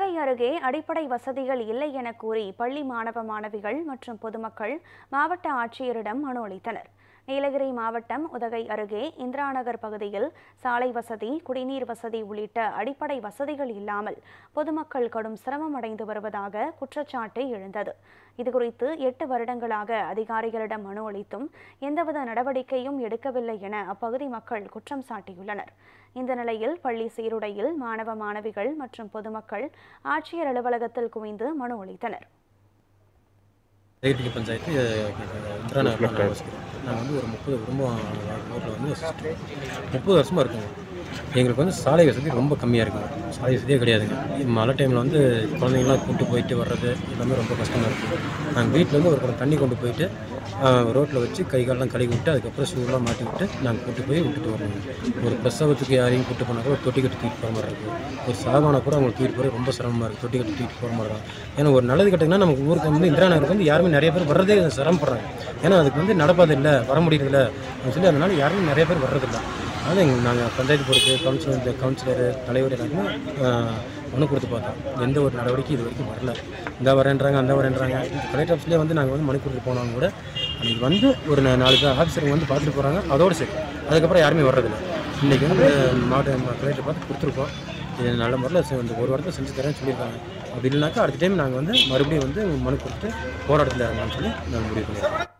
உதகை அருகே அடிப்படை வசதிகள் இல்லை என கூறி பள்ளி மாணவ மாணவிகள் மற்றும் பொதுமக்கள் மாவட்ட ஆட்சியரிடம் மனு அளித்தனர். நீலகிரி மாவட்டம் உதகை அருகே இந்திராநகர் பகுதியில் சாலை வசதி, குடிநீர் வசதி உள்ளிட்ட அடிப்படை வசதிகள் இல்லாமல் பொதுமக்கள் கடும் சிரமம் அடைந்து வருவதாக குற்றச்சாட்டு எழுந்தது. இதுகுறித்து 8 வருடங்களாக அதிகாரிகளிடம் மனு அளித்தும் எந்தவித நடவடிக்கையும் எடுக்கவில்லை என அப்பகுதி மக்கள் குற்றம் சாட்டியுள்ளனர். இந்த நிலையில் பள்ளி சீருடையில் மாணவ மாணவிகள் மற்றும் பொதுமக்கள் ஆட்சியர் அலுவலகத்தில் குவிந்து மனு அளித்தனர். பஞ்சாயத்து இந்திராநகர் நாங்கள் வந்து ஒரு 30 குடும்பம் ரோட்டில் வந்து 30 வருஷமாக இருக்குங்க. எங்களுக்கு வந்து சாலை வசதி ரொம்ப கம்மியாக இருக்குங்க. சாலை வசதியே கிடையாதுங்க. மழை டைமில் வந்து குழந்தைங்களாம் கூப்பிட்டு போயிட்டு வர்றது எல்லாமே ரொம்ப கஷ்டமாக இருக்குது. நாங்கள் வீட்டில் வந்து ஒரு குடம் தண்ணி கொண்டு போயிட்டு ரோட்டில் வச்சு கை காலெலாம் கழுவி விட்டு அதுக்கப்புறம் ஷூலாம் மாட்டி விட்டு நாங்கள் கூப்பிட்டு போய் விட்டுட்டு வரணும். ஒரு பிரசவத்துக்கு யாரையும் கூப்பிட்டு போனால் கூட தொட்டி கட்டி தூக்கிட்டு போகிற மாதிரி இருக்குது. ஒரு சாதாரண கூட அவங்களுக்கு தூக்கிட்டு போகிற ரொம்ப சிரமமாக இருக்குது. தொட்டி கட்டி தூக்கிட்டு போகிற மாதிரி தான். ஏன்னா ஒரு நல்லது கட்டிங்கன்னா நமக்கு ஊருக்கு வந்து இந்திராநகருக்கு வந்து யாருமே நிறைய பேர் வர்றதே சிரமப்படுறாங்க. ஏன்னா அதுக்கு வந்து நடப்பது இல்லை, வர முடியறதில்ல அப்படின்னு சொல்லி அதனால யாருமே நிறைய பேர் வர்றதில்லை. அதனால் நாங்கள் பஞ்சாயத்து பொறுப்பு கவுன்சிலர் தலைவர் எல்லாருமே மனு கொடுத்து பார்த்தோம். எந்த ஒரு நடவடிக்கை இது வரைக்கும் வரல. இந்த வரேன்றாங்க, அந்த வரேன்றாங்க. கலெக்டர் ஆஃபீஸ்லேயே வந்து நாங்கள் வந்து மனு கொடுத்து போனாலும் கூட அன்றைக்கி வந்து ஒரு 4 பேர் ஆஃபீஸருங்க வந்து பார்த்துட்டு போகிறாங்க. அதோடு சரி, அதுக்கப்புறம் யாருமே வர்றதில்லை. இன்றைக்கி வந்து மாவட்ட கலெக்டர் பார்த்து கொடுத்துருக்கோம். இது நல்ல முறையில் இந்த ஒரு வாரத்தில் செஞ்சு தரேன்னு சொல்லியிருக்காங்க. அப்படி இல்லைனாக்கா அடுத்த டைம் நாங்கள் வந்து மறுபடியும் வந்து மனு கொடுத்து போராட்டத்தில் இறங்கலாம்னு சொல்லி நாங்கள் முடிவு பண்ணியிருக்கோம்.